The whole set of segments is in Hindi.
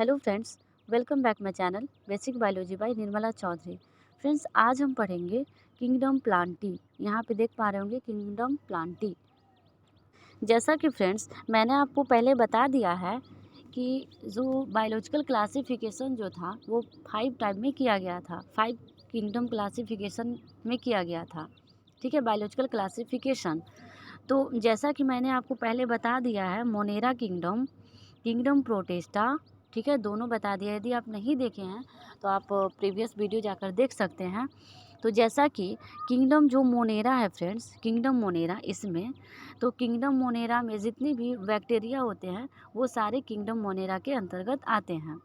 Hello friends, welcome back my channel basic biology by Nirmala Chaudhary. Friends, आज हम पढ़ेंगे किंगडम प्लांटी। यहाँ पे देख पा रहे होंगे किंगडम प्लांटी। जैसा कि फ्रेंड्स मैंने आपको पहले बता दिया है कि जो बायोलॉजिकल क्लासिफिकेशन जो था वो 5 टाइप में किया गया था, 5 किंगडम क्लासिफिकेशन में किया गया था। ठीक है, बायोलॉजिकल क्लासिफिकेशन। तो जैसा कि मैंने आपको पहले बता दिया है, मोनेरा किंगडम, किंगडम प्रोटिस्टा, ठीक है, दोनों बता दिया। यदि आप नहीं देखे हैं तो आप प्रीवियस वीडियो जाकर देख सकते हैं। तो जैसा कि किंगडम जो मोनेरा है फ्रेंड्स, किंगडम मोनेरा, इसमें तो किंगडम मोनेरा में जितने भी बैक्टीरिया होते हैं वो सारे किंगडम मोनेरा के अंतर्गत आते हैं।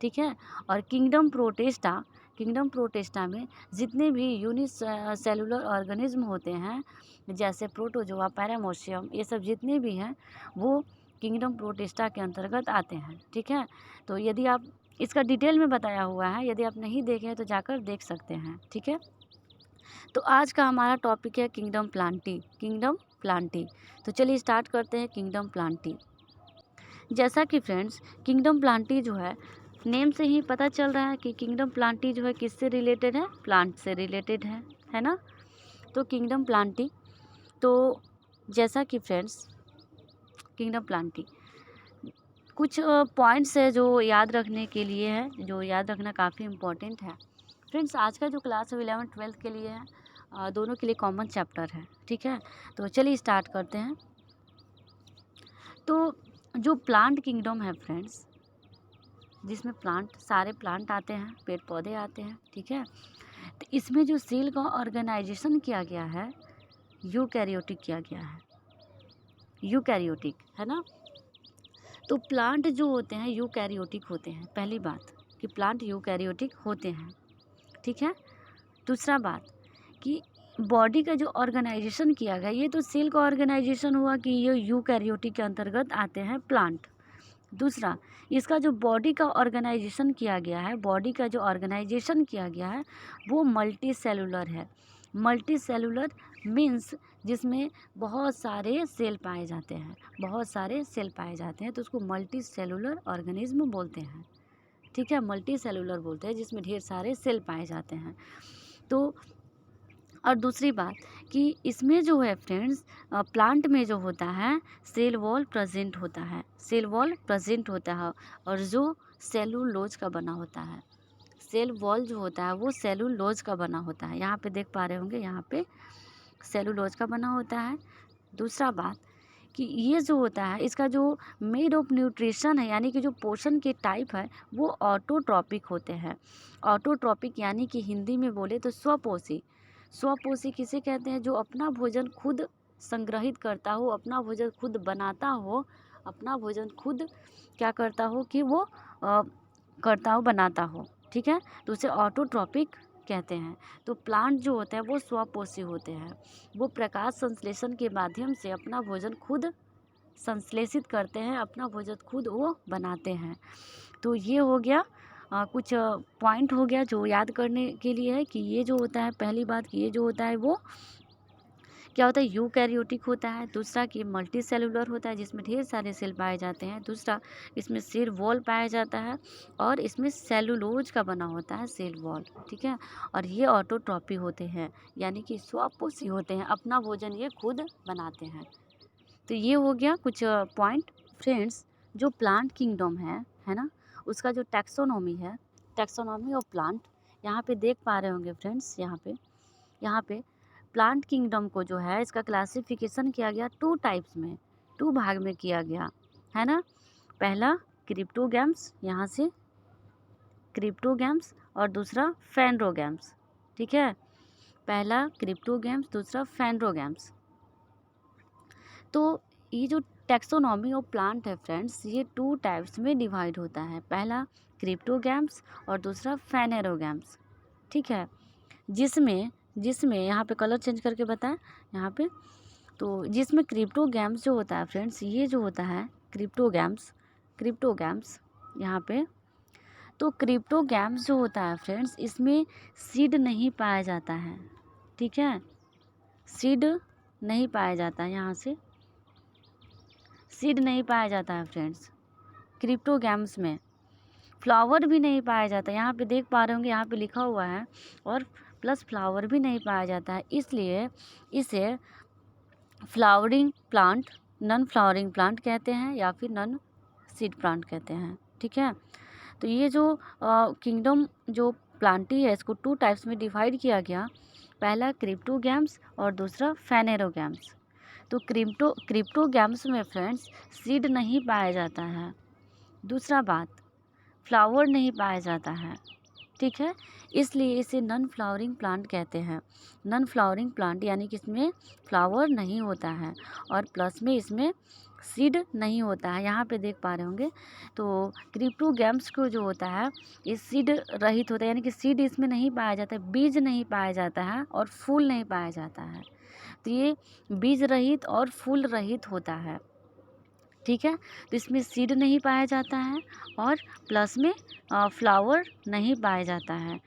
ठीक है, और किंगडम प्रोटिस्टा में जितने भी यूनिसेलुलर ऑर्गेनिज्म होते हैं, जैसे प्रोटोजोआ, पैरामोशियम, ये सब जितने भी हैं वो किंगडम प्रोटिस्टा के अंतर्गत आते हैं। ठीक है, तो यदि आप इसका डिटेल में बताया हुआ है, यदि आप नहीं देखे हैं तो जाकर देख सकते हैं। ठीक है, तो आज का हमारा टॉपिक है किंगडम प्लांटी, किंगडम प्लांटी। तो चलिए स्टार्ट करते हैं किंगडम प्लांटी। जैसा कि फ्रेंड्स किंगडम प्लांटी जो है, नेम से ही पता चल रहा है कि किंगडम प्लांटी जो है किससे रिलेटेड है, प्लांट से रिलेटेड है ना। तो किंगडम प्लांटी, तो जैसा कि फ्रेंड्स किंगडम प्लांटी कुछ पॉइंट्स है जो याद रखने के लिए है, जो याद रखना काफ़ी इम्पोर्टेंट है। फ्रेंड्स, आज का जो क्लास है 11th-12th के लिए है, दोनों के लिए कॉमन चैप्टर है। ठीक है, तो चलिए स्टार्ट करते हैं। तो जो प्लांट किंगडम है फ्रेंड्स, जिसमें सारे प्लांट आते हैं, पेड़ पौधे आते हैं। ठीक है, तो इसमें जो सेल का ऑर्गेनाइजेशन किया गया है, यूकैरियोटिक किया गया है, यूकैरियोटिक, है ना। तो प्लांट जो होते हैं यूकैरियोटिक होते हैं, पहली बात कि प्लांट यूकैरियोटिक होते हैं। ठीक है, दूसरा बात कि बॉडी का जो ऑर्गेनाइजेशन किया गया, ये तो सेल का ऑर्गेनाइजेशन हुआ कि ये यूकैरियोटिक के अंतर्गत आते हैं प्लांट। दूसरा, इसका जो बॉडी का ऑर्गेनाइजेशन किया गया है, बॉडी का जो ऑर्गेनाइजेशन किया गया है वो मल्टी सेलुलर है। मल्टी सेलुलर मीन्स जिसमें बहुत सारे सेल पाए जाते हैं, बहुत सारे सेल पाए जाते हैं, तो उसको मल्टी सेलुलर ऑर्गेनिज्म बोलते हैं। ठीक है, मल्टी सेलुलर बोलते हैं जिसमें ढेर सारे सेल पाए जाते हैं। तो और दूसरी बात कि इसमें जो है फ्रेंड्स, प्लांट में जो होता है सेल वॉल प्रेजेंट होता है, सेल वॉल प्रेजेंट होता है, और जो सेलुलोज का बना होता है, सेल वॉल जो होता है वो सेलुलोज का बना होता है। यहाँ पे देख पा रहे होंगे, यहाँ पे सेलुलोज का बना होता है। दूसरा बात कि ये जो होता है इसका जो मेड ऑफ न्यूट्रिशन है, यानी कि जो पोषण के टाइप है वो ऑटोट्रॉपिक होते हैं। ऑटोट्रॉपिक यानी कि हिंदी में बोले तो स्वपोषी। स्वपोषी किसे कहते हैं? जो अपना भोजन खुद संग्रहित करता हो, अपना भोजन खुद बनाता हो, अपना भोजन खुद क्या करता हो कि वो करता हो, बनाता हो। ठीक है, तो उसे ऑटोट्रॉपिक कहते हैं। तो प्लांट जो होते हैं वो स्वपोषी होते हैं, वो प्रकाश संश्लेषण के माध्यम से अपना भोजन खुद संश्लेषित करते हैं, अपना भोजन खुद वो बनाते हैं। तो ये हो गया कुछ पॉइंट हो गया जो याद करने के लिए है कि ये जो होता है, पहली बात कि ये जो होता है वो क्या होता है, यूकैरियोटिक होता है। दूसरा कि मल्टी सेलुलर होता है जिसमें ढेर सारे सेल पाए जाते हैं। दूसरा, इसमें सेल वॉल पाया जाता है और इसमें सेलुलोज का बना होता है सेल वॉल। ठीक है, और ये ऑटोट्रॉपी होते हैं, यानी कि स्वपोषी होते हैं, अपना भोजन ये खुद बनाते हैं। तो ये हो गया कुछ पॉइंट। फ्रेंड्स, जो प्लांट किंगडम है ना, उसका जो टैक्सोनॉमी है, टैक्सोनॉमी ऑफ प्लांट, यहाँ पे देख पा रहे होंगे फ्रेंड्स, यहाँ पे प्लांट किंगडम को जो है इसका क्लासिफिकेशन किया गया 2 टाइप्स में, 2 भाग में किया गया, है ना। पहला क्रिप्टोगैम्स, यहाँ से क्रिप्टोगैम्स, और दूसरा फैंड्रोगैम्स। ठीक है, पहला क्रिप्टोगैम्स, दूसरा फैंड्रोगैम्स। तो ये जो टैक्सोनॉमी ऑफ प्लांट है फ्रेंड्स, ये 2 टाइप्स में डिवाइड होता है, पहला क्रिप्टोगैम्स और दूसरा फैनेरोगैम्स। ठीक है, जिसमें जिसमें यहाँ पे कलर चेंज करके बताएं, यहाँ पे तो जिसमें क्रिप्टोगैम्स जो होता है फ्रेंड्स, ये जो होता है क्रिप्टोगैम्स यहाँ पे, तो क्रिप्टोगैम्स जो होता है फ्रेंड्स, इसमें सीड नहीं पाया जाता है। ठीक है, सीड नहीं पाया जाता है, यहाँ से सीड नहीं पाया जाता है फ्रेंड्स क्रिप्टोगैम्स में। फ्लावर भी नहीं पाया जाता। यहाँ पे देख पा रहे होंगे, यहाँ पे लिखा हुआ है और प्लस फ्लावर भी नहीं पाया जाता है, इसलिए इसे flowering plant, non flowering plant कहते हैं या फिर नॉन सीड प्लांट कहते हैं। ठीक है, तो ये जो किंगडम जो प्लांटी है, इसको 2 टाइप्स में डिवाइड किया गया। पहला क्रिप्टोगैम्स और दूसरा फेनेरोगैम्स। तो क्रिप्टोगैम्स में फ्रेंड्स सीड नहीं पाया जाता है। दूसरा बात, फ्लावर नहीं पाया जाता है। ठीक है, इसलिए इसे नॉन फ्लावरिंग प्लांट कहते हैं। नॉन फ्लावरिंग प्लांट यानी कि इसमें फ्लावर नहीं होता है और प्लस में इसमें सीड नहीं होता है। यहाँ पे देख पा रहे होंगे, तो क्रिप्टोगैम्स को जो होता है ये सीड रहित होता है, यानी कि सीड इसमें नहीं पाया जाता है, बीज नहीं पाया जाता है और फूल नहीं पाया जाता है। तो ये बीज रहित और फूल रहित होता है। ठीक है, तो इसमें सीड नहीं पाया जाता है और प्लस में फ्लावर नहीं पाया जाता है।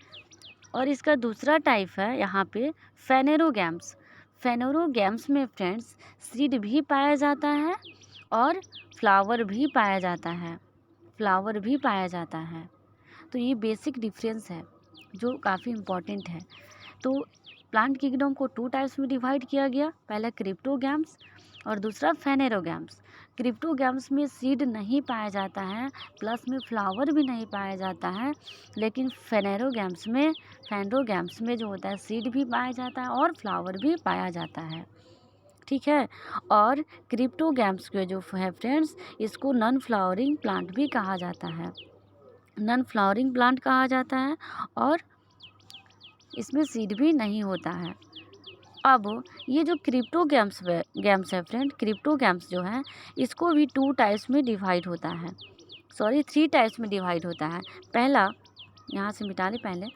और इसका दूसरा टाइप है यहाँ पे फेनेरोगैम्स। फेनेरोगैम्स में फ्रेंड्स सीड भी पाया जाता है और फ्लावर भी पाया जाता है, फ्लावर भी पाया जाता है। तो ये बेसिक डिफरेंस है जो काफ़ी इम्पॉर्टेंट है। तो प्लांट किंगडम को 2 टाइप्स में डिवाइड किया गया। पहला क्रिप्टोगैम्स और दूसरा फेनेरोगैम्स। क्रिप्टोगैम्स में सीड नहीं पाया जाता है, प्लस में फ्लावर भी नहीं पाया जाता है, लेकिन फेनेरोगैम्स में जो होता है सीड भी पाया जाता है और फ्लावर भी पाया जाता है। ठीक है, और क्रिप्टोगैम्स के जो है फ्रेंड्स, इसको नॉन फ्लावरिंग प्लांट भी कहा जाता है, नॉन फ्लावरिंग प्लांट कहा जाता है और इसमें सीड भी नहीं होता है। अब ये जो क्रिप्टोगैम्स है फ्रेंड, क्रिप्टोगैम्स जो है इसको भी 2 टाइप्स में डिवाइड होता है, 3 टाइप्स में डिवाइड होता है। पहला, यहाँ से मिटा लें पहले,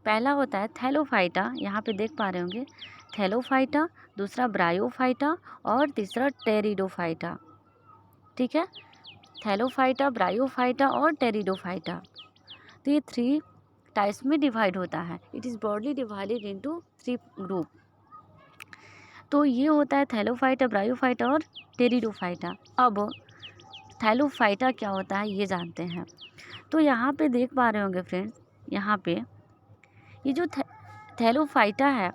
पहला होता है थैलोफाइटा, यहाँ पे देख पा रहे होंगे थैलोफाइटा, दूसरा ब्रायोफाइटा और तीसरा टेरिडोफाइटा। ठीक है, थैलोफाइटा, ब्रायोफाइटा और टेरिडोफाइटा। तो ये 3 टाइप्स में डिवाइड होता है। It is broadly divided into 3 group. तो ये होता है थैलोफाइटा, ब्रायोफाइटा और टेरिडोफाइटा। अब थैलोफाइटा क्या होता है ये जानते हैं। तो यहाँ पे देख पा रहे होंगे फ्रेंड्स, यहाँ पे ये जो थैलोफाइटा है,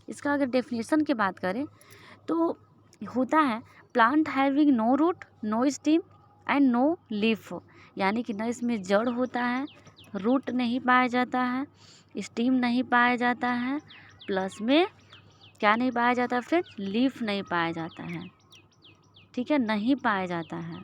इसका अगर डेफिनेशन की बात करें तो होता है plant having no root, no stem and no leaf. यानी कि न इसमें जड़ होता है, रूट नहीं पाया जाता है, स्टीम नहीं पाया जाता है, प्लस में क्या नहीं पाया जाता है फ्रेंड, लीफ नहीं पाया जाता है। ठीक है, नहीं पाया जाता है।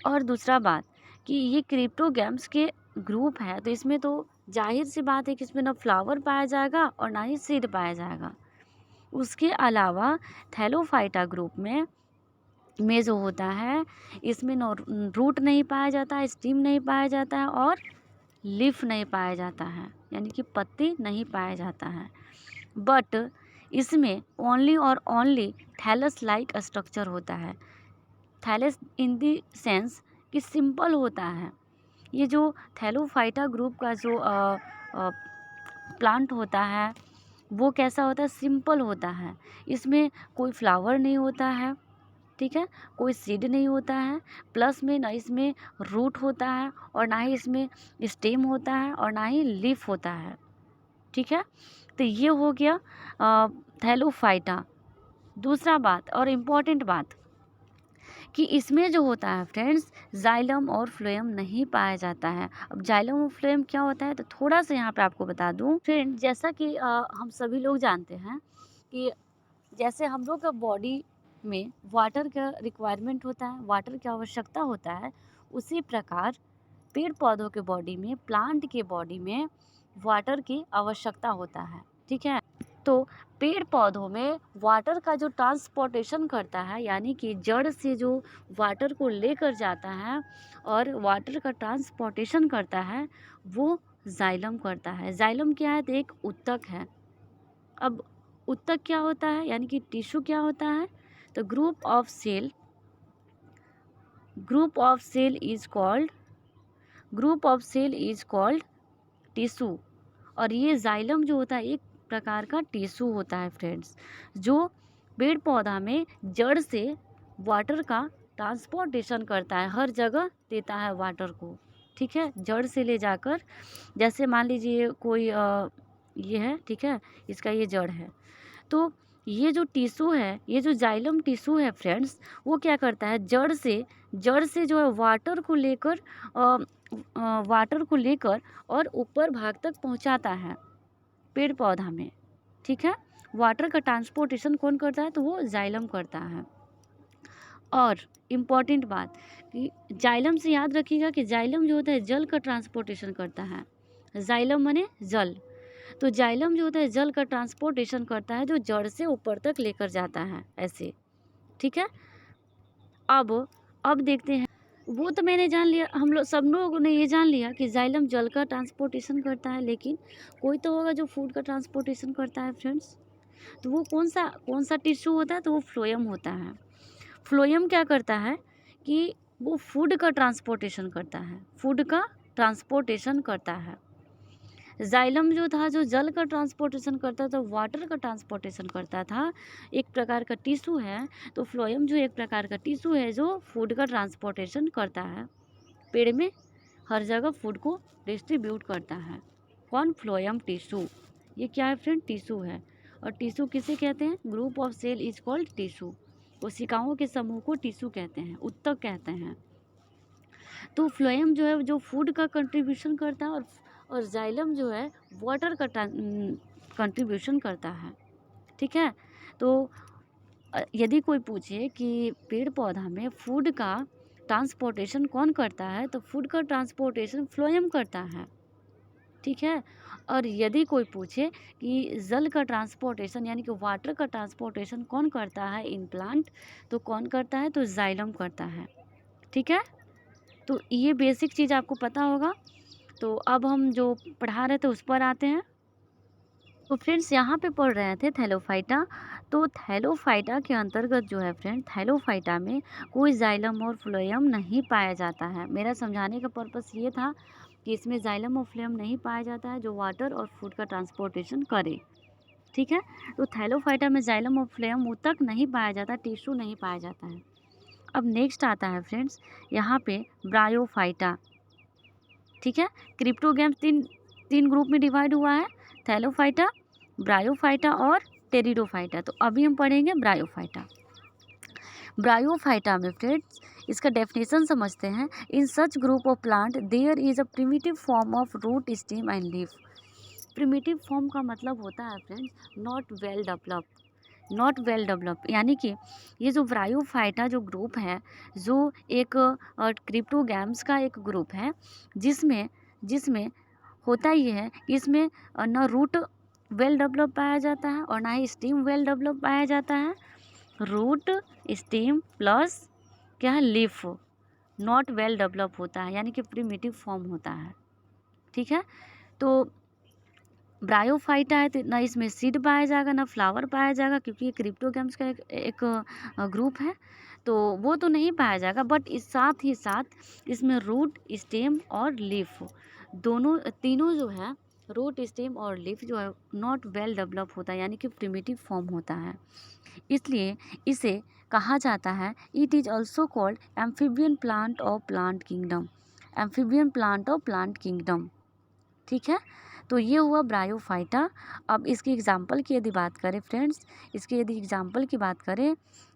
और दूसरा बात कि ये क्रिप्टोगैम्स के ग्रुप है, तो इसमें तो जाहिर सी बात है कि इसमें ना फ्लावर पाया जाएगा और ना ही सीड पाया जाएगा। उसके अलावा थैलोफाइटा ग्रुप में जो होता है, इसमें नो रूट नहीं पाया जाता है, स्टीम नहीं पाया जाता है और लीफ नहीं पाया जाता है, यानी कि पत्ती नहीं पाया जाता है। बट इसमें ओनली और ओनली थैलस लाइक स्ट्रक्चर होता है। थैलस इन द सेंस कि सिंपल होता है। ये जो थैलोफाइटा ग्रुप का जो प्लांट होता है वो कैसा होता है, सिंपल होता है। इसमें कोई फ्लावर नहीं होता है, ठीक है, कोई सीड नहीं होता है, प्लस में ना इसमें रूट होता है और ना ही इसमें स्टेम होता है और ना ही लीफ होता है। ठीक है, तो ये हो गया थैलोफाइटा। दूसरा बात और इम्पॉर्टेंट बात कि इसमें जो होता है फ्रेंड्स, जाइलम और फ्लोएम नहीं पाया जाता है। अब जाइलम और फ्लोएम क्या होता है तो थोड़ा सा यहाँ पे आपको बता दूँ फ्रेंड। जैसा कि हम सभी लोग जानते हैं कि जैसे हम लोग का बॉडी में वाटर का रिक्वायरमेंट होता है, वाटर की आवश्यकता होता है, उसी प्रकार पेड़ पौधों के बॉडी में, प्लांट के बॉडी में वाटर की आवश्यकता होता है। ठीक है, तो पेड़ पौधों में वाटर का जो ट्रांसपोर्टेशन करता है, यानी कि जड़ से जो वाटर को लेकर जाता है और वाटर का ट्रांसपोर्टेशन करता है, वो जाइलम करता है। जाइलम क्या है तो एक उत्तक है। अब उत्तक क्या होता है, यानी कि टिश्यू क्या होता है तो group of cell is called tissue. और ये जाइलम जो होता है एक प्रकार का टिश्यू होता है फ्रेंड्स, जो पेड़ पौधा में जड़ से वाटर का ट्रांसपोर्टेशन करता है, हर जगह देता है वाटर को, ठीक है, जड़ से ले जाकर, जैसे मान लीजिए कोई ये है, ठीक है, इसका ये जड़ है, तो ये जो टिश्यू है, ये जो जाइलम टिश्यू है फ्रेंड्स, वो क्या करता है, जड़ से जो है वाटर को लेकर और ऊपर भाग तक पहुंचाता है पेड़ पौधा में, ठीक है। वाटर का ट्रांसपोर्टेशन कौन करता है, तो वो जाइलम करता है। और इम्पॉर्टेंट बात कि जाइलम से याद रखिएगा कि जाइलम जो होता है जल का ट्रांसपोर्टेशन करता है, जाइलम माने जल, तो जाइलम जो होता है जल का ट्रांसपोर्टेशन करता है, जो जड़ से ऊपर तक लेकर जाता है ऐसे, ठीक है। अब देखते हैं, वो तो मैंने जान लिया, हम लोग सब लोगों ने ये जान लिया कि जाइलम जल का ट्रांसपोर्टेशन करता है, लेकिन कोई तो होगा जो फूड का ट्रांसपोर्टेशन करता है फ्रेंड्स, तो वो कौन सा टिश्यू होता है, तो वो फ्लोएम होता है। फ्लोएम क्या करता है कि वो फूड का ट्रांसपोर्टेशन करता है, फूड का ट्रांसपोर्टेशन करता है। जाइलम जो था, जो जल का ट्रांसपोर्टेशन करता था, वाटर का ट्रांसपोर्टेशन करता था, एक प्रकार का टिश्यू है, तो फ्लोएम जो एक प्रकार का टिश्यू है जो फूड का ट्रांसपोर्टेशन करता है, पेड़ में हर जगह फूड को डिस्ट्रीब्यूट करता है। कौन, फ्लोएम टिश्यू, ये क्या है फ्रेंड, टिश्यू है। और टिश्यू किसे कहते हैं, group of cell is called tissue, कोशिकाओं के समूह को टिश्यू कहते हैं, उत्तक कहते हैं। तो फ्लोएम जो है जो फूड का कंट्रीब्यूशन करता है, और जाइलम जो है वाटर का कंट्रीब्यूशन करता है, ठीक है। तो यदि कोई पूछे कि पेड़ पौधा में फूड का ट्रांसपोर्टेशन कौन करता है, तो फूड का ट्रांसपोर्टेशन फ्लोएम करता है, ठीक है। और यदि कोई पूछे कि जल का ट्रांसपोर्टेशन यानी कि वाटर का ट्रांसपोर्टेशन कौन करता है इन प्लांट, तो कौन करता है, तो जाइलम करता है, ठीक है। तो ये बेसिक चीज़ आपको पता होगा। तो अब हम जो पढ़ा रहे थे उस पर आते हैं। तो फ्रेंड्स यहाँ पे पढ़ रहे थे थैलोफाइटा, तो थैलोफाइटा के अंतर्गत जो है फ्रेंड, थैलोफाइटा में कोई जाइलम और फ्लोएम नहीं पाया जाता है। मेरा समझाने का पर्पस ये था कि इसमें जाइलम और फ्लोएम नहीं पाया जाता है जो वाटर और फूड का ट्रांसपोर्टेशन करे, ठीक है। तो थैलोफाइटा में जाइलम और फ्लोएम तक नहीं पाया जाता, टिश्यू नहीं पाया जाता है। अब नेक्स्ट आता है फ्रेंड्स यहाँ पे ब्रायोफाइटा, ठीक है। क्रिप्टोगैम्स तीन ग्रुप में डिवाइड हुआ है, थैलोफाइटा, ब्रायोफाइटा और टेरिडोफाइटा। तो अभी हम पढ़ेंगे ब्रायोफाइटा। ब्रायोफाइटा में फ्रेंड्स इसका डेफिनेशन समझते हैं। In such group of plant there is a primitive form of root, stem and leaf. Primitive form का मतलब होता है फ्रेंड्स नॉट वेल डेवलप, यानी कि ये जो ब्रायोफाइटा जो ग्रुप है, जो एक क्रिप्टोगैम्स का एक ग्रुप है, जिसमें होता ये है कि इसमें न रूट वेल डेवलप पाया जाता है और ना ही स्टेम वेल डेवलप पाया जाता है। रूट, स्टेम प्लस क्या है, लीफ नॉट वेल डेवलप होता है, यानी कि प्रिमिटिव फॉर्म होता है, ठीक है। तो ब्रायोफाइटा है तो ना इसमें सीड पाया जाएगा ना फ्लावर पाया जाएगा, क्योंकि ये क्रिप्टोगैम्स का एक ग्रुप है, तो वो तो नहीं पाया जाएगा। बट इस साथ ही साथ इसमें रूट, स्टेम और लीफ तीनों जो है, रूट, स्टेम और लीफ जो है नॉट वेल डेवलप होता है, यानी कि प्रिमिटिव फॉर्म होता है। इसलिए इसे कहा जाता है, it is also called amphibian plant of plant kingdom, amphibian plant of plant kingdom, ठीक है। तो ये हुआ ब्रायोफाइटा। अब इसकी एग्जाम्पल की यदि बात करें फ्रेंड्स, इसके यदि एग्जाम्पल की बात करें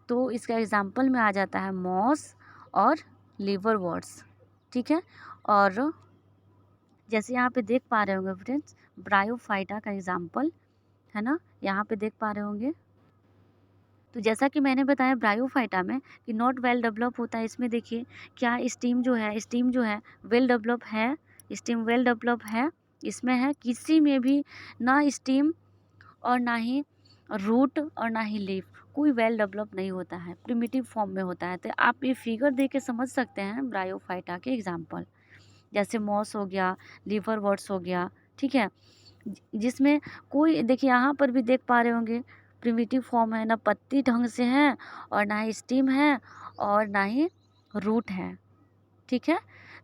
तो इसका एग्जाम्पल में आ जाता है मॉस और लिवरवर्ट्स, ठीक है। और जैसे यहाँ पे देख पा रहे होंगे फ्रेंड्स, ब्रायोफाइटा का एग्जाम्पल है ना, यहाँ पे देख पा रहे होंगे। तो जैसा कि मैंने बताया ब्रायोफाइटा में कि नॉट वेल डेवलप होता है, इसमें देखिए क्या स्टीम जो है वेल डेवलप है, स्टीम वेल डेवलप है, इसमें है। किसी में भी ना स्टीम और ना ही रूट और ना ही लीफ, कोई वेल डेवलप नहीं होता है, प्रिमिटिव फॉर्म में होता है। तो आप ये फिगर देख के समझ सकते हैं ब्रायोफाइटा के एग्जाम्पल, जैसे मॉस हो गया, लिवरवर्ट्स हो गया, ठीक है। जिसमें कोई देखिए यहाँ पर भी देख पा रहे होंगे प्रिमिटिव फॉर्म है, ना पत्ती ढंग से है और ना ही स्टीम है और ना ही रूट है, ठीक है।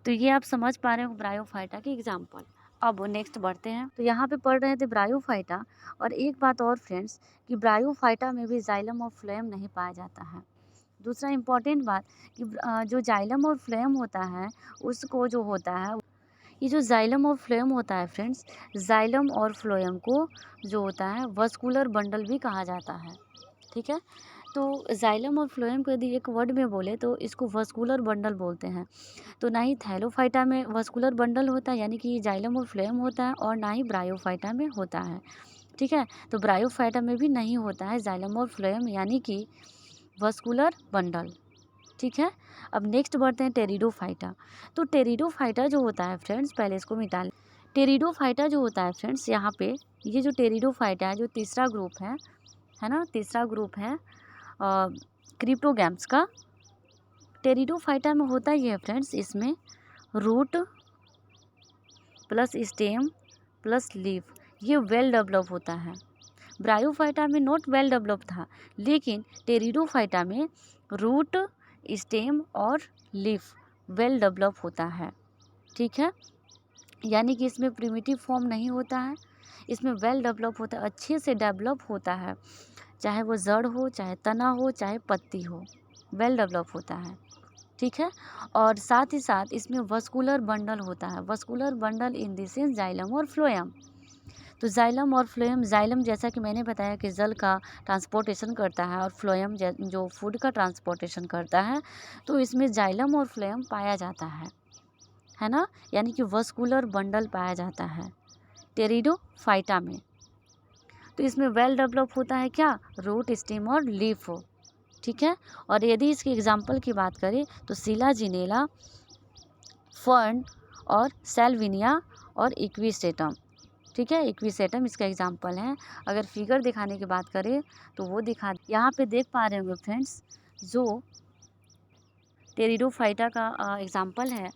तो ये आप समझ पा रहे हो ब्रायोफाइटा के एग्जाम्पल। अब नेक्स्ट बढ़ते हैं। तो यहाँ पे पढ़ रहे थे ब्रायोफाइटा। और एक बात और फ्रेंड्स कि ब्रायोफाइटा में भी जाइलम और फ्लोएम नहीं पाया जाता है। दूसरा इम्पॉर्टेंट बात कि जो जाइलम और फ्लोएम होता है उसको जो होता है, ये जो जाइलम और फ्लोएम होता है फ्रेंड्स, जाइलम और फ्लोएम को जो होता है वस्कुलर बंडल भी कहा जाता है। ठीक है, तो जाइलम और फ्लोएम को यदि एक वर्ड में बोले तो इसको वस्कुलर बंडल बोलते हैं। तो ना ही थैलोफाइटा में वस्कुलर बंडल होता है, यानी कि जाइलम और फ्लोएम होता है, और ना ही ब्रायोफाइटा में होता है। ठीक है, तो ब्रायोफाइटा में भी नहीं होता है जाइलम और फ्लोएम, यानी कि वस्कुलर बंडल। ठीक है, अब नेक्स्ट बढ़ते हैं टेरिडोफाइटा। तो टेरिडोफाइटा जो होता है फ्रेंड्स, पहले इसको मिटा लें। टेरिडोफाइटा जो होता है फ्रेंड्स, यहाँ पे ये जो टेरिडोफाइटा है, जो तीसरा ग्रुप है ना, तीसरा ग्रुप है क्रिप्टोगैम्स का। टेरिडोफाइटा में होता ही है फ्रेंड्स, इसमें root plus stem plus leaf, ये वेल डेवलप होता है। ब्रायोफाइटा में नॉट वेल डेवलप था, लेकिन टेरिडोफाइटा में रूट, स्टेम और लीफ वेल डेवलप होता है। ठीक है, यानी कि इसमें प्रिमिटिव फॉर्म नहीं होता है, इसमें वेल डेवलप होता है, अच्छे से डेवलप होता है, चाहे वो जड़ हो, चाहे तना हो, चाहे पत्ती हो, वेल डेवलप होता है। ठीक है, और साथ ही साथ इसमें वस्कुलर बंडल होता है। Vascular bundle in this is xylem और फ्लोएम। तो जाइलम और फ्लोएम, जाइलम जैसा कि मैंने बताया कि जल का ट्रांसपोर्टेशन करता है, और फ्लोएम जो फूड का ट्रांसपोर्टेशन करता है, तो इसमें जाइलम और फ्लोएम पाया जाता है ना, यानी कि वस्कुलर बंडल पाया जाता है टेरिडोफाइटा में। तो इसमें वेल डेवलप होता है क्या, रूट, स्टेम और लीफ हो। ठीक है, और यदि इसके एग्जाम्पल की बात करें तो सिलाजिनेला, फर्न और सेल्विनिया और इक्विस्टेटम। ठीक है, इक्विसेटम इसका एग्जाम्पल है। अगर फिगर दिखाने की बात करें तो वो दिखा, यहाँ पे देख पा रहे होंगे फ्रेंड्स, जो टेरिडोफाइटा का एग्जाम्पल है,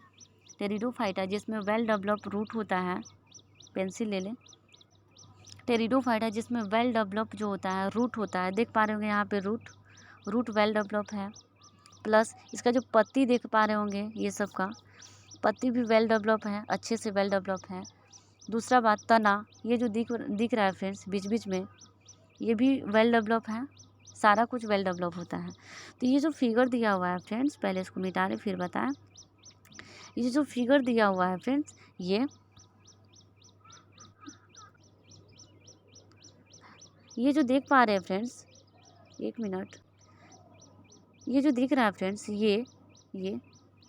टेरिडोफाइटा जिसमें वेल डेवलप रूट होता है, पेंसिल ले लें। टेरिडोफाइटा जिसमें वेल डेवलप जो होता है रूट होता है, देख पा रहे होंगे यहाँ पे रूट वेल डेवलप है, प्लस इसका जो पत्ती देख पा रहे होंगे, ये सब का पत्ती भी वेल डेवलप है, अच्छे से वेल डेवलप है। दूसरा बात, तना, ये जो दिख रहा है फ्रेंड्स बीच बीच में, ये भी वेल डेवलप है, सारा कुछ वेल डेवलप होता है। तो ये जो फिगर दिया हुआ है फ्रेंड्स, पहले इसको मिटा लें फिर बताएं। ये जो फिगर दिया हुआ है फ्रेंड्स, ये जो देख पा रहे हैं फ्रेंड्स, एक मिनट, ये जो दिख रहा है फ्रेंड्स, ये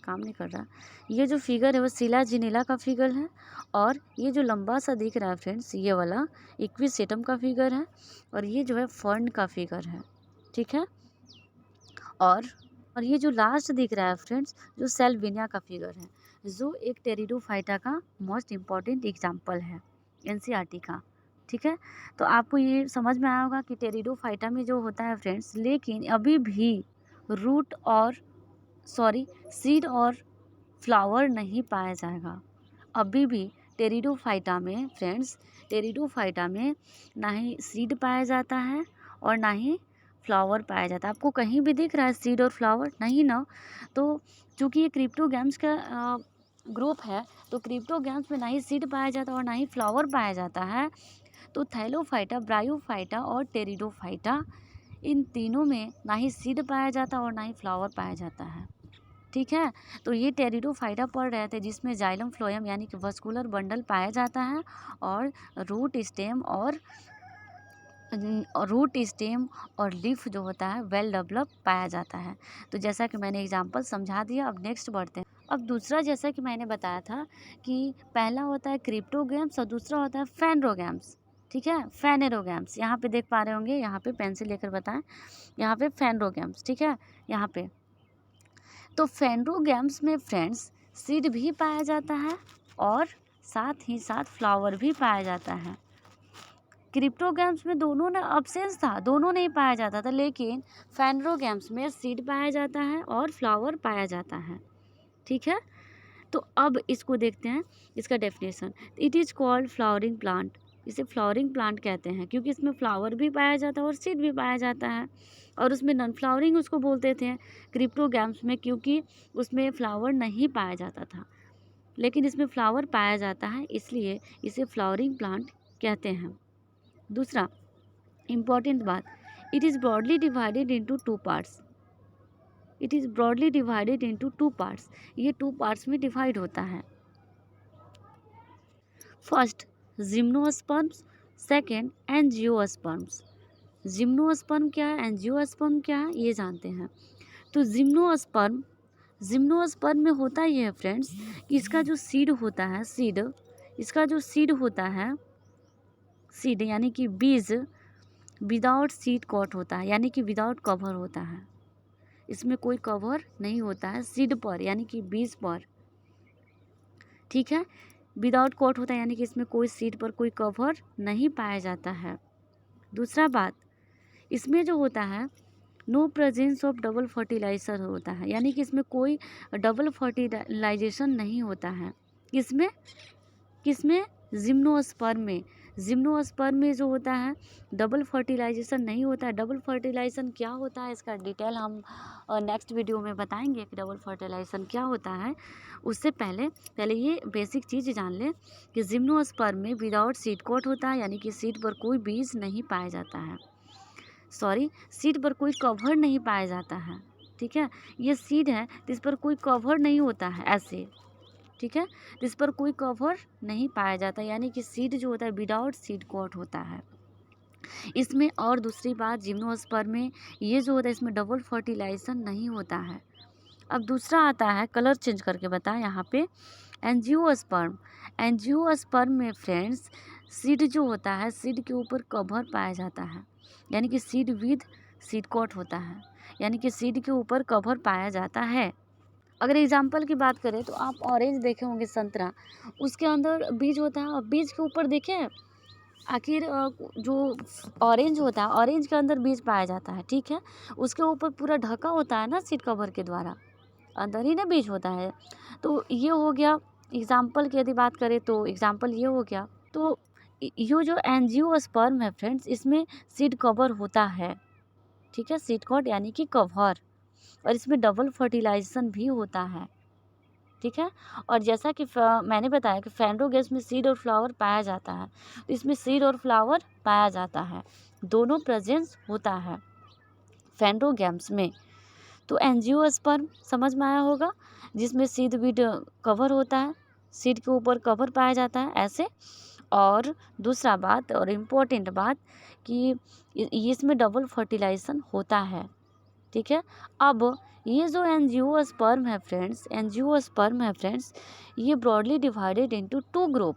काम नहीं कर रहा, ये जो फिगर है वो सिलाजिनेला का फिगर है, और ये जो लंबा सा दिख रहा है फ्रेंड्स, ये वाला इक्विसेटम का फिगर है, और ये जो है फर्न का फिगर है। ठीक है, और ये जो लास्ट दिख रहा है फ्रेंड्स, जो सेल्विनिया का फिगर है, जो एक टेरिडोफाइटा का मोस्ट इम्पॉर्टेंट एग्जाम्पल है एनसीईआरटी का। ठीक है, तो आपको ये समझ में आया होगा कि टेरिडोफाइटा में जो होता है फ्रेंड्स, लेकिन अभी भी रूट और सीड और फ्लावर नहीं पाया जाएगा। अभी भी टेरिडोफाइटा में फ्रेंड्स, टेरिडोफाइटा में ना ही सीड पाया जाता है और ना ही फ्लावर पाया जाता है। आपको कहीं भी दिख रहा है सीड और फ्लावर? नहीं ना। तो चूँकि ये क्रिप्टोगैम्स का ग्रुप है, तो क्रिप्टोगैम्स में ना ही सीड पाया जाता है और ना ही फ्लावर पाया जाता है। तो थैलोफाइटा, ब्रायोफाइटा और टेरिडोफाइटा, इन तीनों में ना ही सीड पाया जाता और ना ही फ्लावर पाया जाता है। ठीक है, तो ये टेरिडोफाइटा पढ़ रहे थे, जिसमें जाइलम फ्लोएम यानी कि वस्कुलर बंडल पाया जाता है, और रूट स्टेम और लीफ जो होता है वेल डेवलप पाया जाता है। तो जैसा कि मैंने एग्जांपल समझा दिया, अब नेक्स्ट बढ़ते हैं। अब दूसरा, जैसा कि मैंने बताया था कि पहला होता है क्रिप्टोगैम्स और दूसरा होता है फेनरोगैम्स। ठीक है, फेनेरोगैम्स, यहाँ पे देख पा रहे होंगे, यहाँ पे पेंसिल लेकर बताएं, यहाँ पे फेनरोगैम्स। ठीक है, यहाँ पे तो फेनरोगैम्स में फ्रेंड्स सीड भी पाया जाता है और साथ ही साथ फ्लावर भी पाया जाता है। क्रिप्टोगैम्स में दोनों ने अब्सेंस था, दोनों नहीं पाया जाता था, लेकिन फेनरोगैम्स में सीड पाया जाता है और फ्लावर पाया जाता है। ठीक है, तो अब इसको देखते हैं, इसका definition. It is called flowering plant, इसे फ्लावरिंग प्लांट कहते हैं क्योंकि इसमें फ्लावर भी पाया जाता है और सीड भी पाया जाता है। और उसमें नॉन फ्लावरिंग उसको बोलते थे क्रिप्टोगैम्स में, क्योंकि उसमें फ्लावर नहीं पाया जाता था, लेकिन इसमें फ्लावर पाया जाता है, इसलिए इसे फ्लावरिंग प्लांट कहते हैं। दूसरा इम्पॉर्टेंट बात, it is broadly divided into 2 parts. It is broadly divided into 2 parts. ये 2 पार्ट्स में डिवाइड होता है। First gymnosperms, second angiosperms. Gymnosperm क्या है, एंजियोस्पर्म क्या है, ये जानते हैं। तो जिम्नोस्पर्म में होता ये है फ्रेंड्स कि इसका जो सीड होता है, इसका जो सीड होता है, सीड यानी कि बीज विदाउट सीड कॉट होता है, यानी कि विदाउट कवर होता है। इसमें कोई कवर नहीं होता है सीड पर, यानी कि बीज पर, ठीक है। विदाउट कॉट होता है यानी कि इसमें कोई सीड पर कोई कवर नहीं पाया जाता है। दूसरा बात, इसमें जो होता है no presence of double fertiliser होता है, यानी कि इसमें कोई डबल फर्टिलाइजेशन नहीं होता है। किसमें जिम्नोस्पर्म में जो होता है डबल फर्टिलाइजेशन नहीं होता है। डबल फर्टिलाइजेशन क्या होता है इसका डिटेल हम नेक्स्ट वीडियो में बताएंगे कि डबल फर्टिलाइजेशन क्या होता है। उससे पहले ये बेसिक चीज़ जान ले कि जिम्नोस्पर्म में विदाउट सीड कोट होता है, यानी कि सीड पर कोई बीज नहीं पाया जाता है, सीड पर कोई कवर नहीं पाया जाता है, ठीक है। ये सीड है जिस पर कोई कवर नहीं होता है ऐसे, ठीक है, जिस पर कोई कवर नहीं पाया जाता, यानी कि सीड जो होता है विदाउट सीड कोट होता है इसमें। और दूसरी बात, जिम्नोस्पर्म में ये जो होता है इसमें डबल फर्टिलाइजेशन नहीं होता है। अब दूसरा आता है, कलर चेंज करके बता यहाँ पे, एंजियोस्पर्म में फ्रेंड्स सीड जो होता है, सीड के ऊपर कवर पाया जाता है, यानी कि सीड विद सीड कोट होता है, यानी कि सीड के ऊपर कवर पाया जाता है। अगर एग्जाम्पल की बात करें तो आप ऑरेंज देखे होंगे, संतरा, उसके अंदर बीज होता है और बीज के ऊपर देखें आखिर जो ऑरेंज होता है, ऑरेंज के अंदर बीज पाया जाता है, ठीक है। उसके ऊपर पूरा ढका होता है ना सीड कवर के द्वारा, अंदर ही ना बीज होता है। तो ये हो गया एग्जाम्पल की यदि बात करें तो एग्जाम्पल ये हो गया। तो ये जो एंजियोस्पर्म है फ्रेंड्स, इसमें सीड कवर होता है, ठीक है, सीड कॉट यानी कि कवर, और इसमें डबल फर्टिलाइजेशन भी होता है, ठीक है। और जैसा कि मैंने बताया कि फैंड्रोगेम्स में सीड और फ्लावर पाया जाता है, तो इसमें सीड और फ्लावर पाया जाता है, दोनों प्रेजेंस होता है फैंड्रोगेम्स में। तो एंजियोस्पर्म समझ में आया होगा, जिसमें सीड विद कवर होता है, सीड के ऊपर कवर पाया जाता है ऐसे। और दूसरा बात और इम्पोर्टेंट बात कि इसमें डबल फर्टिलाइजेशन होता है, ठीक है। अब ये जो एंजियोस्पर्म है फ्रेंड्स, ये ब्रॉडली डिवाइडेड इनटू 2 ग्रुप,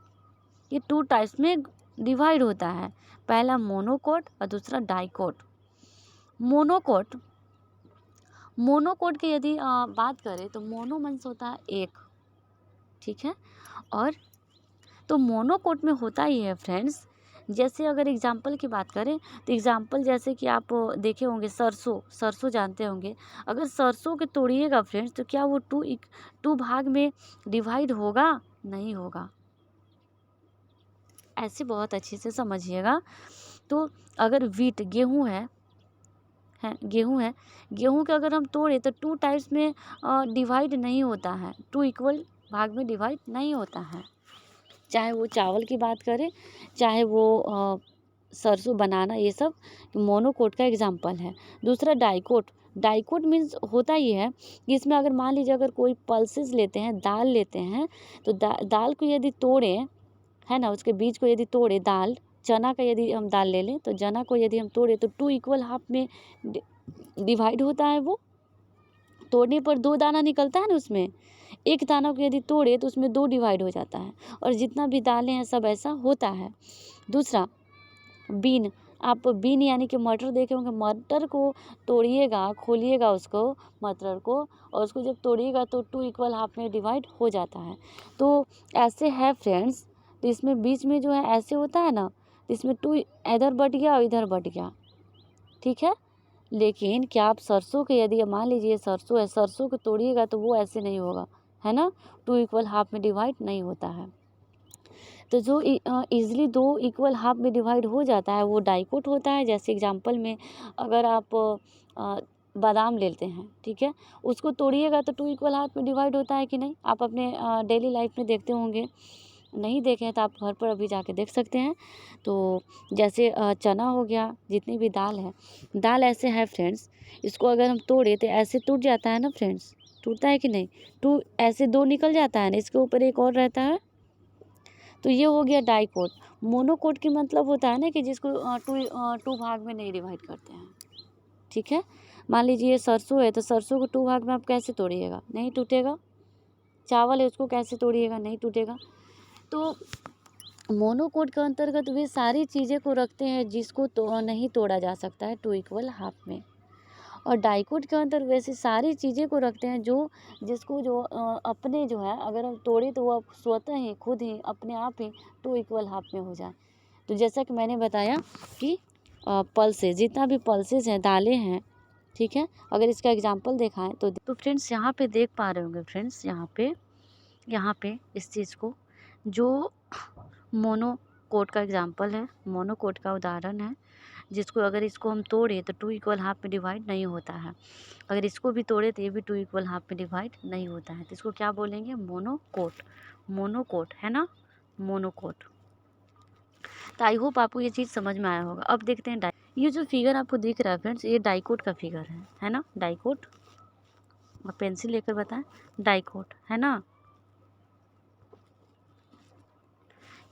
ये 2 टाइप्स में डिवाइड होता है। पहला मोनोकोट और दूसरा डाइकोट। मोनोकोट की यदि बात करें तो मोनो मीन्स होता है एक, ठीक है। और तो मोनोकोट में होता ही है फ्रेंड्स, जैसे अगर एग्जाम्पल की बात करें तो एग्जाम्पल जैसे कि आप देखे होंगे सरसों जानते होंगे। अगर सरसों के तोड़िएगा फ्रेंड्स तो क्या वो टू भाग में डिवाइड होगा? नहीं होगा। ऐसे बहुत अच्छे से समझिएगा। तो अगर गेहूँ है, गेहूँ के अगर हम तोड़े तो 2 टाइप्स में डिवाइड नहीं होता है, 2 इक्वल भाग में डिवाइड नहीं होता है। चाहे वो चावल की बात करें, चाहे वो सरसों, बनाना, ये सब मोनोकोट का एग्जाम्पल है। दूसरा डाइकोट मीन्स होता ये है कि इसमें अगर मान लीजिए अगर कोई पल्सेस लेते हैं, दाल लेते हैं, तो दाल को यदि तोड़े, है ना, उसके बीज को यदि तोड़े, दाल, चना का यदि हम दाल ले लें तो चना को यदि हम तोड़े तो 2 इक्वल हाफ में डिवाइड होता है। वो तोड़ने पर 2 दाना निकलता है ना, उसमें एक दाना को यदि तोड़े तो उसमें 2 डिवाइड हो जाता है, और जितना भी दालें हैं सब ऐसा होता है। दूसरा बीन, आप बीन यानी कि मटर देखे होंगे, मटर को तोड़िएगा, खोलिएगा उसको, मटर को, और उसको जब तोड़िएगा तो 2 इक्वल हाफ में डिवाइड हो जाता है। तो ऐसे है फ्रेंड्स। तो इसमें बीच में जो है ऐसे होता है ना, तो इसमें 2 इधर बट गया और इधर बट गया, ठीक है। लेकिन क्या आप सरसों के, यदि मान लीजिए सरसों है, सरसों को तोड़िएगा तो वो ऐसे नहीं होगा, है ना, 2 इक्वल हाफ में डिवाइड नहीं होता है। तो जो ईजिली 2 इक्वल हाफ में डिवाइड हो जाता है वो डाइकोट होता है। जैसे एग्जांपल में अगर आप बादाम लेते हैं, ठीक है, उसको तोड़िएगा तो 2 इक्वल हाफ में डिवाइड होता है कि नहीं, आप अपने डेली लाइफ में देखते होंगे। नहीं देखे हैं तो आप घर पर अभी जाके देख सकते हैं। तो जैसे चना हो गया, जितनी भी दाल है, दाल ऐसे है फ्रेंड्स, इसको अगर हम तोड़े तो ऐसे टूट जाता है ना फ्रेंड्स, टूटता है कि नहीं, ऐसे दो निकल जाता है ना, इसके ऊपर एक और रहता है। तो ये हो गया डाइकोट। मोनोकोट की मतलब होता है ना कि जिसको टू भाग में नहीं डिवाइड करते हैं, ठीक है। मान लीजिए ये सरसों है, तो सरसों को टू भाग में आप कैसे तोड़िएगा, नहीं टूटेगा। चावल है, उसको कैसे तोड़िएगा, नहीं टूटेगा। तो मोनोकोट के अंतर्गत वे सारी चीज़ें को रखते हैं जिसको तो नहीं तोड़ा जा सकता है टू इक्वल हाफ में। और डाइकोट के अंदर वैसी सारी चीज़ें को रखते हैं जिसको अपने जो है अगर हम तोड़े तो वो स्वतः ही खुद ही अपने आप ही टू इक्वल हाफ में हो जाए। तो जैसा कि मैंने बताया कि पल्सेस, जितना भी पल्सेस हैं, दालें हैं, ठीक है। अगर इसका एग्जांपल देखा है तो फ्रेंड्स यहाँ पे देख पा रहे होंगे फ्रेंड्स, यहाँ पे इस चीज़ को जो मोनोकोट का एग्जांपल है, मोनोकोट का उदाहरण है, जिसको अगर इसको हम तोड़े तो टू इक्वल हाफ में डिवाइड नहीं होता है। अगर इसको भी तोड़े तो ये भी टू इक्वल हाफ में डिवाइड नहीं होता है। तो इसको क्या बोलेंगे, मोनोकोट। मोनोकोट है ना, मोनोकोट। तो आई होप आपको ये चीज़ समझ में आया होगा। अब देखते हैं ये जो फिगर आपको दिख रहा है फ्रेंड्स, ये डाइकोट का फिगर है ना, डाइकोट। और पेंसिल लेकर बताएं, डाइकोट है ना,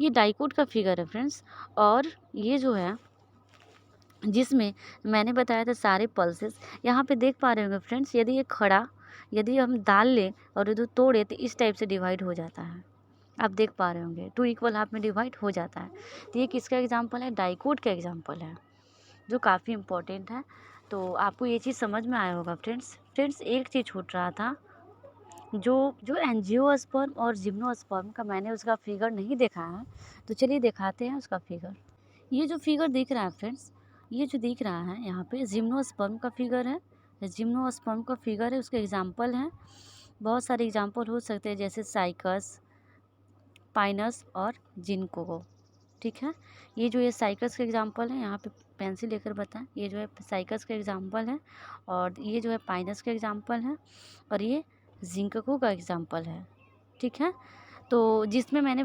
ये डाइकोट का फिगर है फ्रेंड्स। और ये जो है जिसमें मैंने बताया था सारे पल्सेस, यहाँ पे देख पा रहे होंगे फ्रेंड्स, यदि हम दाल लें और यदि तोड़े तो इस टाइप से डिवाइड हो जाता है। आप देख पा रहे होंगे टू इक्वल हाफ में डिवाइड हो जाता है। तो ये किसका एग्जाम्पल है, डाइकोट का एग्जाम्पल है, जो काफ़ी इम्पोर्टेंट है। तो आपको ये चीज़ समझ में आया होगा फ्रेंड्स एक चीज़ छूट रहा था, जो जो एंजियोस्पर्म और जिम्नोस्पर्म का मैंने उसका फिगर नहीं देखा है, तो चलिए दिखाते हैं उसका फिगर। ये जो फिगर दिख रहा है फ्रेंड्स, ये जो दिख रहा है यहाँ पे जिम्नोस्पर्म का फिगर है। जिम्नोस्पर्म का फिगर है, उसके एग्जाम्पल हैं, बहुत सारे एग्जाम्पल हो सकते हैं, जैसे साइकस, पाइनस और जिनको, ठीक है। ये साइकस का एग्जाम्पल है, यहाँ पे पेंसिल लेकर बताएं, ये जो है साइकस का एग्जाम्पल है, और ये जो है पाइनस का एग्जाम्पल है, और ये जिंको का एग्जाम्पल है, ठीक है। तो जिसमें मैंने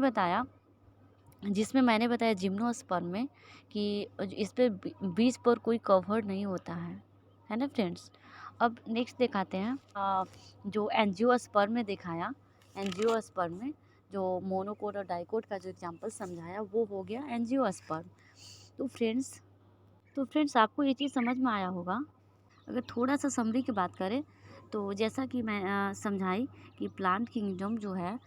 बताया जिम्नोस्पर्म में कि इस पे बीज पर कोई कवर नहीं होता है ना फ्रेंड्स। अब नेक्स्ट दिखाते हैं, जो एंजियोस्पर्म में दिखाया, एंजियोस्पर्म में जो मोनोकोट और डाइकोट का जो एग्जांपल समझाया वो हो गया एंजियोस्पर्म। तो फ्रेंड्स आपको ये चीज़ समझ में आया होगा। अगर थोड़ा सा समरी की बात करें तो जैसा कि मैं समझाई कि प्लांट किंगडम जो है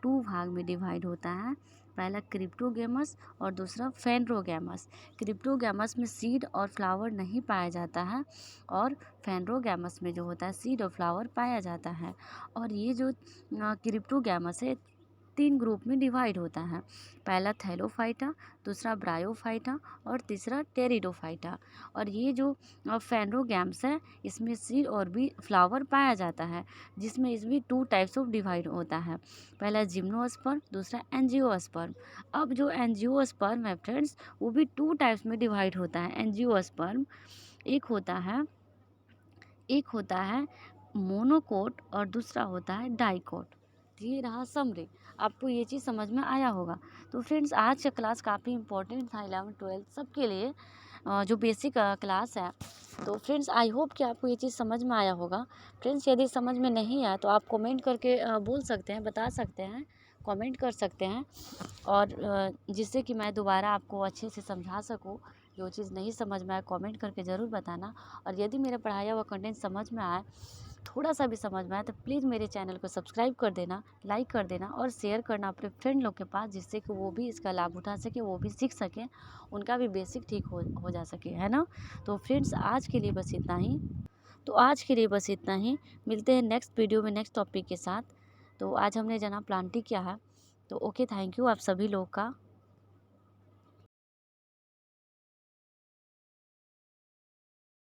टू भाग में डिवाइड होता है। पहला क्रिप्टोगैमस और दूसरा फेनरोगैमस। क्रिप्टोगैमस में सीड और फ्लावर नहीं पाया जाता है, और फेनरोगैमस में जो होता है सीड और फ्लावर पाया जाता है। और ये जो क्रिप्टोगैमस है 3 ग्रुप में डिवाइड होता है। पहला थैलोफाइटा, दूसरा ब्रायोफाइटा और तीसरा टेरिडोफाइटा। और ये जो फेनरोगैम्स है, इसमें सीड और भी फ्लावर पाया जाता है, जिसमें इसमें 2 टाइप्स ऑफ डिवाइड होता है। पहला जिम्नोस्पर्म, दूसरा एंजियोस्पर्म। अब जो एंजियोस्पर्म है फ्रेंड्स, वो भी 2 टाइप्स में डिवाइड होता है एंजियोस्पर्म। एक होता है मोनोकोट और दूसरा होता है डाइकोट। ये रहा समरी। आपको ये चीज़ समझ में आया होगा। तो फ्रेंड्स आज का क्लास काफ़ी इंपॉर्टेंट था 11th 12th सबके लिए, जो बेसिक क्लास है। तो फ्रेंड्स आई होप कि आपको ये चीज़ समझ में आया होगा। फ्रेंड्स यदि समझ में नहीं आया तो आप कमेंट करके बोल सकते हैं, बता सकते हैं, कमेंट कर सकते हैं, और जिससे कि मैं दोबारा आपको अच्छे से समझा सकूं। जो चीज़ नहीं समझ में आए कमेंट करके ज़रूर बताना। और यदि मेरा पढ़ाया हुआ कंटेंट समझ में आए, थोड़ा सा भी समझ में आए, तो प्लीज़ मेरे चैनल को सब्सक्राइब कर देना, लाइक कर देना और शेयर करना अपने फ्रेंड लोग के पास, जिससे कि वो भी इसका लाभ उठा सके, वो भी सीख सकें, उनका भी बेसिक ठीक हो जा सके, है ना। तो फ्रेंड्स आज के लिए बस इतना ही। मिलते हैं नेक्स्ट वीडियो में नेक्स्ट टॉपिक के साथ। तो आज हमने जाना प्लांटिंग क्या है। तो ओके, थैंक यू आप सभी लोग का।